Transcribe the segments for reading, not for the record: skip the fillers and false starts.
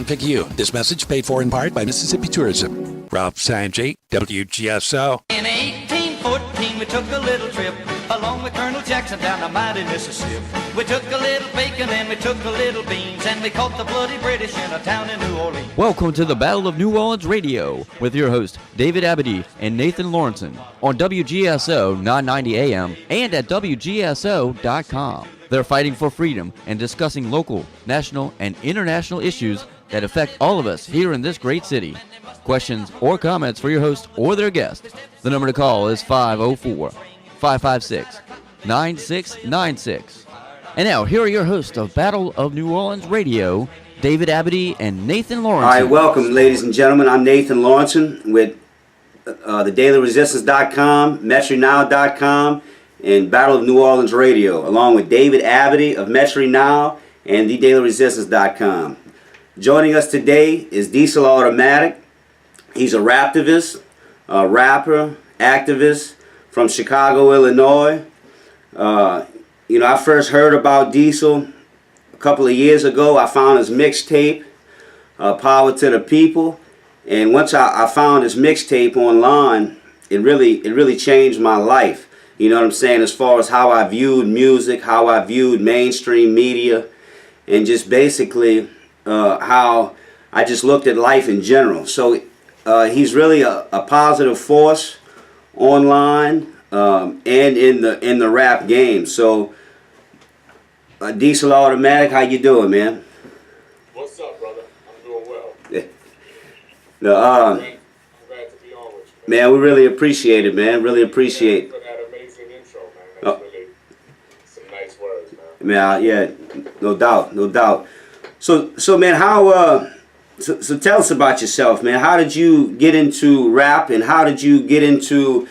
pick you. This message paid for in part by Mississippi Tourism. Rob Sanjay, WGSO. In 1814, we took a little trip along with Colonel Jackson down the mighty Mississippi. We took a little bacon and we took a little beans, and we caught the bloody British in a town in New Orleans. Welcome to the Battle of New Orleans Radio with your hosts David Abedy and Nathan Lawrenson on WGSO 990 AM and at WGSO.com. They're fighting for freedom and discussing local, national, and international issues that affect all of us here in this great city. Questions or comments for your host or their guest. The number to call is 504-556-9696. And now, here are your hosts of Battle of New Orleans Radio, David Abedy and Nathan Lawrenson. All right, welcome, ladies and gentlemen. I'm Nathan Lawrenson with the DailyResistance.com, MetroNow.com, and Battle of New Orleans Radio, along with David Abedy of Metro Now and the DailyResistance.com. Joining us today is DISIL Automatic. He's a raptivist, a rapper, activist from Chicago, Illinois. I first heard about DISIL a couple of years ago. I found his mixtape, Power to the People. And once I found his mixtape online, it really changed my life. You know what I'm saying? As far as how I viewed music, how I viewed mainstream media, and just basically how I just looked at life in general. So he's really a positive force online and in the rap game. So DISIL Automatic, how you doing, man? What's up, brother? I'm doing well. I'm glad to be on with you, man, we really appreciate it, man. Really appreciate it. For that amazing intro, man. That's really some nice words, man. Man, yeah, no doubt. So man, how? So tell us about yourself, man. How did you get into rap, and how did you get into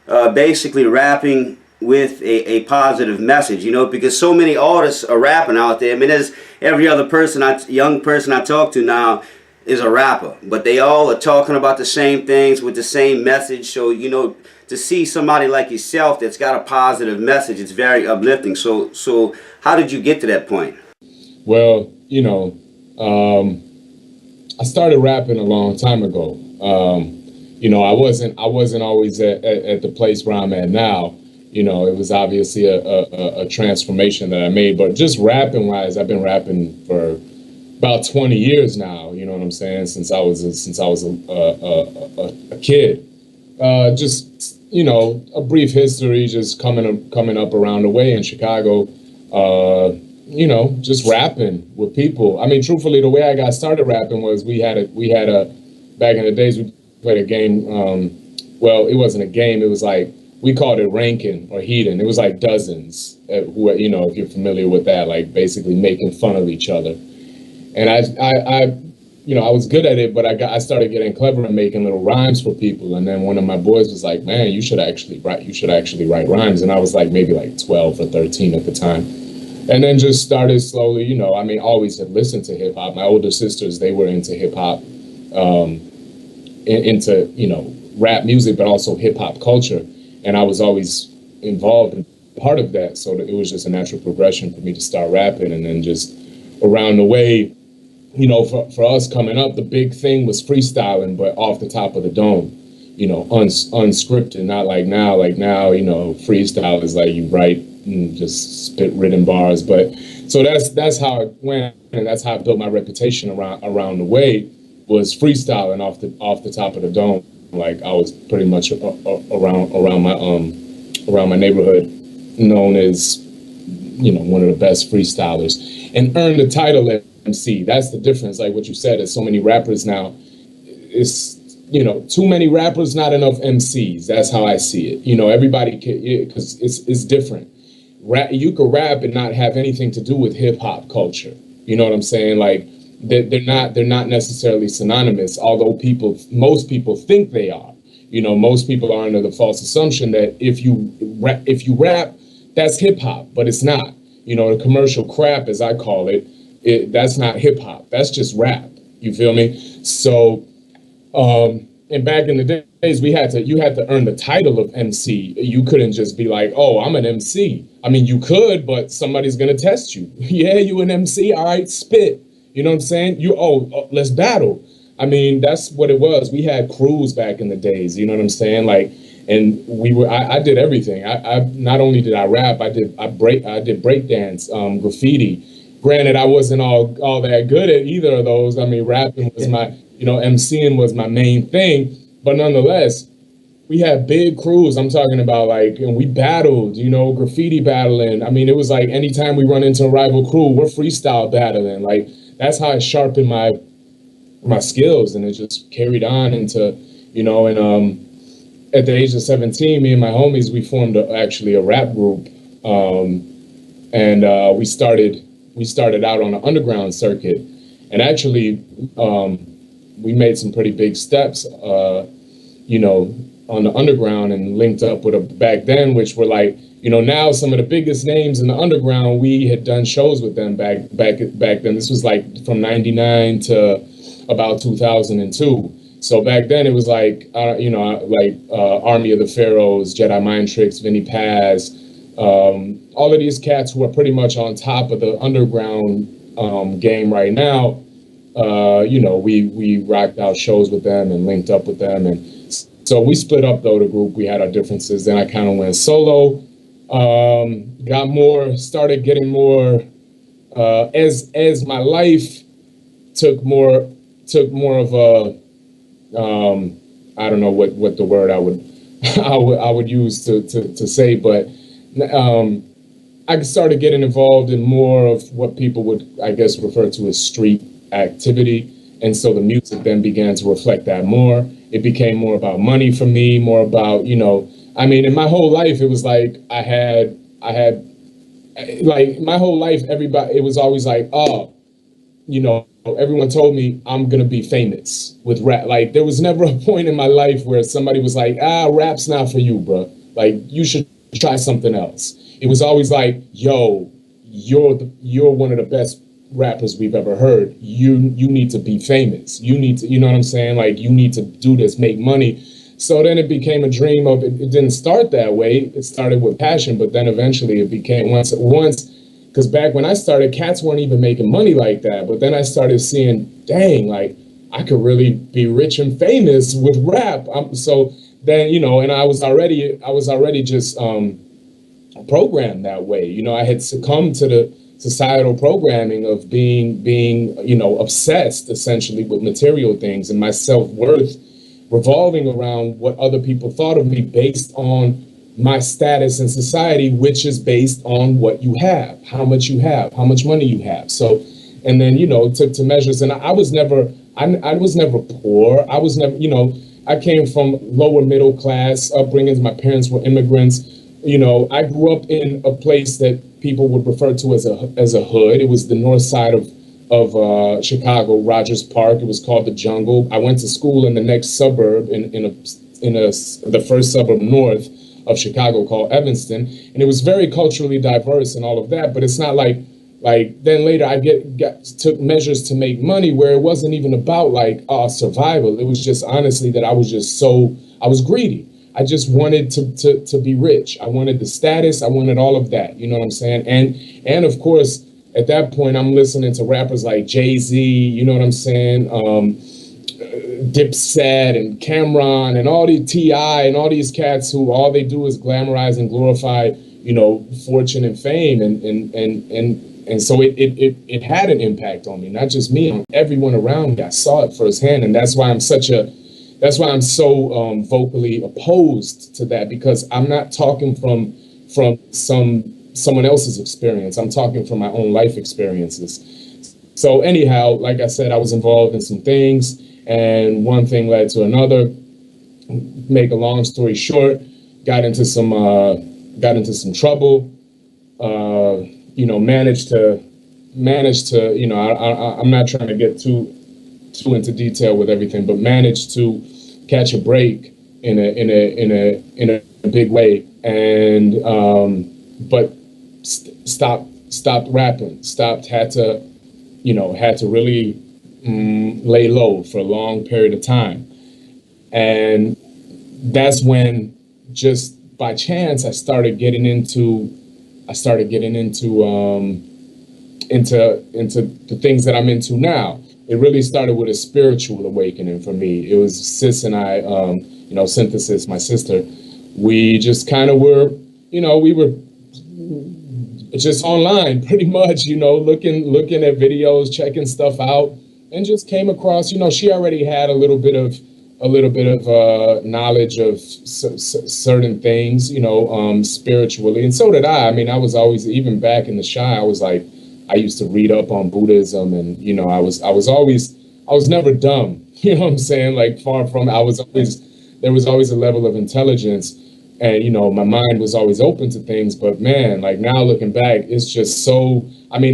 basically rapping with a positive message? You know, because so many artists are rapping out there. I mean, there's every other young person I talk to now is a rapper, but they all are talking about the same things with the same message. So, you know, to see somebody like yourself that's got a positive message, it's very uplifting. So how did you get to that point? Well, I started rapping a long time ago. I wasn't always at the place where I'm at now. You know, it was obviously a transformation that I made. But just rapping wise, I've been rapping for about 20 years now. You know what I'm saying? Since I was a kid. Just a brief history, just coming up around the way in Chicago. Just rapping with people. I mean, truthfully, the way I got started rapping was we had a back in the days we played a game. Well, it wasn't a game. It was like we called it ranking or heating. It was like dozens. If you're familiar with that, like basically making fun of each other. And I was good at it, but I started getting clever and making little rhymes for people. And then one of my boys was like, "Man, you should actually write rhymes." And I was like maybe like 12 or 13 at the time. And then just started slowly, always had listened to hip hop. My older sisters, they were into hip hop, into rap music, but also hip hop culture. And I was always involved in part of that. So it was just a natural progression for me to start rapping. And then just around the way, for us coming up, the big thing was freestyling, but off the top of the dome, unscripted, not like now. Like now, freestyle is like you write and just spit written bars. But so that's how it went, and that's how I built my reputation around the way, was freestyling off the top of the dome. Like I was pretty much around my neighborhood known as one of the best freestylers, and earned the title MC. That's the difference. Like what you said, there's so many rappers now. It's too many rappers, not enough MCs. That's how I see it. Everybody can, because it's different. You could rap and not have anything to do with hip hop culture. You know what I'm saying? Like they're not necessarily synonymous. Although most people think they are. Most people are under the false assumption that if you rap, that's hip hop, but it's not. The commercial crap, as I call it, that's not hip hop. That's just rap. You feel me? So, and back in the days, you had to earn the title of MC. You couldn't just be like, "Oh, I'm an MC." I mean, you could, but somebody's gonna test you. Yeah, you an MC? All right, spit. You know what I'm saying? Let's battle. I mean, that's what it was. We had crews back in the days. You know what I'm saying? Like, and I did everything. I not only did I rap, I did break dance, graffiti. Granted, I wasn't all that good at either of those. I mean, rapping was MCing was my main thing. But nonetheless, we had big crews. I'm talking about and we battled, graffiti battling. I mean, it was like anytime we run into a rival crew, we're freestyle battling. Like, that's how I sharpened my skills, and it just carried on into, at the age of 17, me and my homies, we formed actually a rap group, and we started out on the underground circuit, and actually we made some pretty big steps, on the underground, and linked up with back then, which were now some of the biggest names in the underground. We had done shows with them back then. This was from 99 to about 2002. So back then it was Army of the Pharaohs, Jedi Mind Tricks, Vinny Paz, all of these cats who are pretty much on top of the underground game right now. We rocked out shows with them and linked up with them, and so we split up though, the group. We had our differences. Then I kind of went solo. Started getting more as my life took more of a I don't know what the word I would use to say, but I started getting involved in more of what people would, I guess, refer to as street activity. And so the music then began to reflect that more. It became more about money for me, more about, in my whole life, it was like I had my whole life, everybody, it was always everyone told me I'm going to be famous with rap. Like, there was never a point in my life where somebody was like, rap's not for you, bro. Like, you should try something else. It was always like, yo, you're one of the best rappers we've ever heard. You need to be famous. You need to, you know what I'm saying? Like, you need to do this, make money. So then it became a dream of, it didn't start that way. It started with passion, but then eventually it became once, because back when I started, cats weren't even making money like that. But then I started seeing, dang, like, I could really be rich and famous with rap. So then, and I was already just programmed that way. I had succumbed to the societal programming of being obsessed essentially with material things, and my self-worth revolving around what other people thought of me based on my status in society, which is based on what you have, how much you have, how much money you have. So, and then, took to measures, and I was never poor. I was never, I came from lower middle class upbringings. My parents were immigrants. I grew up in a place that people would refer to as a hood. It was the north side of Chicago, Rogers Park. It was called the Jungle. I went to school in the next suburb, the first suburb north of Chicago, called Evanston, and it was very culturally diverse and all of that. But it's not like then later I took measures to make money where it wasn't even about survival. It was just honestly that I was greedy. I just wanted to be rich. I wanted the status. I wanted all of that. You know what I'm saying? And of course, at that point, I'm listening to rappers like Jay-Z, you know what I'm saying? Dipset and Cameron and all these T.I. and all these cats who all they do is glamorize and glorify, fortune and fame. And so it had an impact on me, not just me, on everyone around me. I saw it firsthand. And that's why I'm so vocally opposed to that, because I'm not talking from someone else's experience. I'm talking from my own life experiences. So anyhow, like I said, I was involved in some things, and one thing led to another. Make a long story short, got into some trouble. Managed to. I'm not trying to get too into detail with everything, but managed to catch a break in a big way, and but stopped rapping. Had to really lay low for a long period of time, and that's when, just by chance, I started getting into into the things that I'm into now. It really started with a spiritual awakening for me. It was Sis and I, Synthesis, my sister. We just kind of were, we were just online pretty much, looking at videos, checking stuff out, and just came across, she already had a little bit of knowledge of certain things, spiritually, and so did I. I mean, I was always, even back in the Shy, I was like, I used to read up on Buddhism, and I was never dumb. You know what I'm saying? Like, far from, there was always a level of intelligence, and my mind was always open to things. But man, like, now looking back, it's just so. I mean,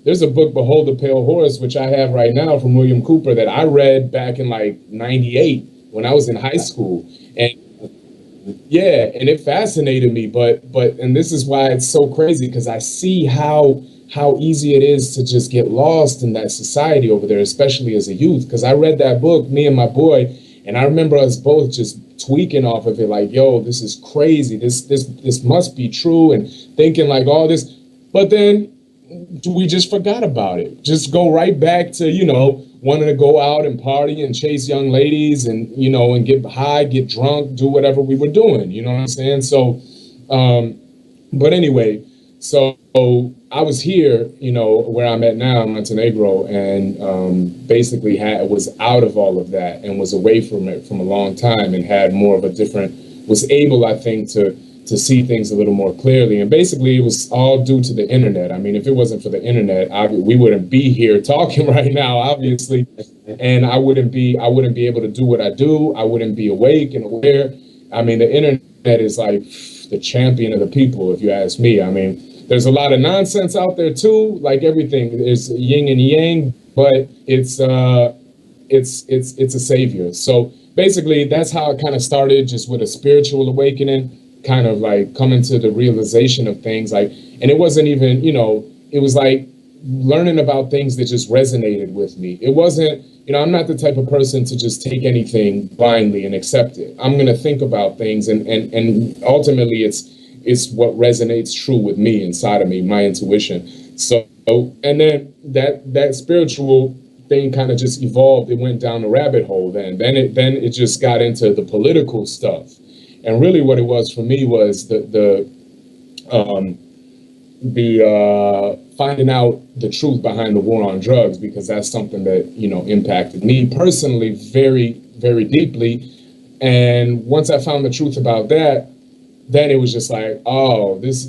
there's a book, Behold the Pale Horse, which I have right now from William Cooper, that I read back in like '98 when I was in high school, and yeah, and it fascinated me. But and this is why it's so crazy, because I see how easy it is to just get lost in that society over there, especially as a youth. Because I read that book, me and my boy, and I remember us both just tweaking off of it, like, yo, this is crazy. This must be true, and thinking like all this. But then we just forgot about it. Just go right back to, wanting to go out and party and chase young ladies and, and get high, get drunk, do whatever we were doing. You know what I'm saying? So, but anyway, so I was here, where I'm at now in Montenegro, and basically was out of all of that and was away from it from a long time, and had more of a was able, I think, to see things a little more clearly. And basically it was all due to the internet. I mean, if it wasn't for the internet, we wouldn't be here talking right now, obviously. And I wouldn't be able to do what I do. I wouldn't be awake and aware. I mean, the internet is like the champion of the people, if you ask me. I mean, there's a lot of nonsense out there too, like everything is yin and yang, but it's a savior. So basically that's how it kind of started, just with a spiritual awakening, kind of like coming to the realization of things, like, and it wasn't even, it was like learning about things that just resonated with me. It wasn't, I'm not the type of person to just take anything blindly and accept it. I'm going to think about things, and ultimately it's what resonates true with me, inside of me, my intuition. So, and then that spiritual thing kind of just evolved. It went down the rabbit hole. Then it just got into the political stuff. And really what it was for me was the finding out the truth behind the war on drugs, because that's something that, impacted me personally very, very deeply. And once I found the truth about that, then it was just like, oh, this,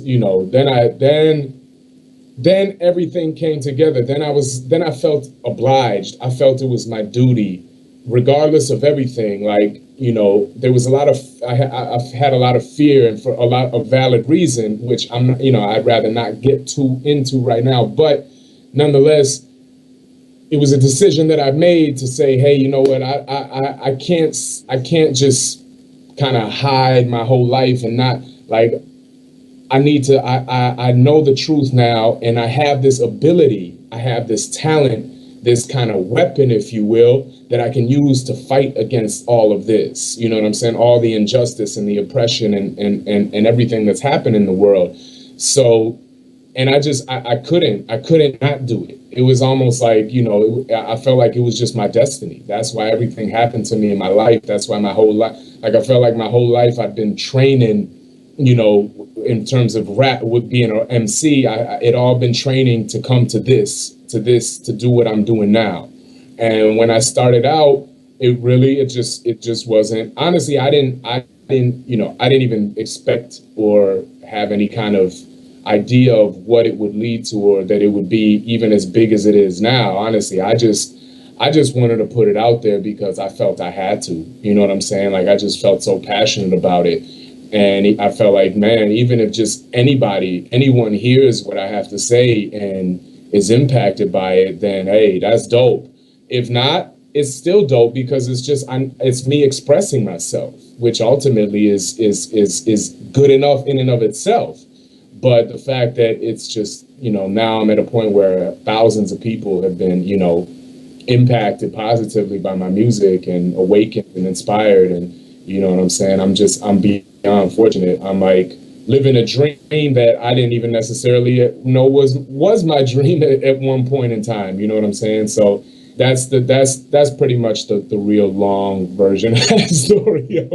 then everything came together. Then I felt obliged. I felt it was my duty, regardless of everything. Like, there was I've had a lot of fear, and for a lot of valid reason, which I'd rather not get too into right now. But nonetheless, it was a decision that I made to say, hey, you know what, I can't just kind of hide my whole life and not, like, I need to, I know the truth now, and I have this ability, I have this talent, this kind of weapon, if you will, that I can use to fight against all of this. You know what I'm saying? All the injustice and the oppression and everything that's happened in the world. So, and I couldn't not do it. It was almost like, I felt like it was just my destiny. That's why everything happened to me in my life. That's why my whole life, like, I felt like my whole life I'd been training, in terms of rap, with being an MC, it all been training to come to this, to do what I'm doing now. And when I started out, it just wasn't, honestly, I didn't even expect or have any kind of idea of what it would lead to, or that it would be even as big as it is now. Honestly, I just wanted to put it out there because I felt I had to, you know what I'm saying? Like, I just felt so passionate about it. And I felt like, man, even if just anyone hears what I have to say and is impacted by it, then, hey, that's dope. If not, it's still dope, because it's me expressing myself, which ultimately is good enough in and of itself. But the fact that it's just, now I'm at a point where thousands of people have been, impacted positively by my music and awakened and inspired. And you know what I'm saying? I'm beyond fortunate. I'm like, living a dream that I didn't even necessarily know was my dream at one point in time. You know what I'm saying? So that's pretty much the real long version of that story.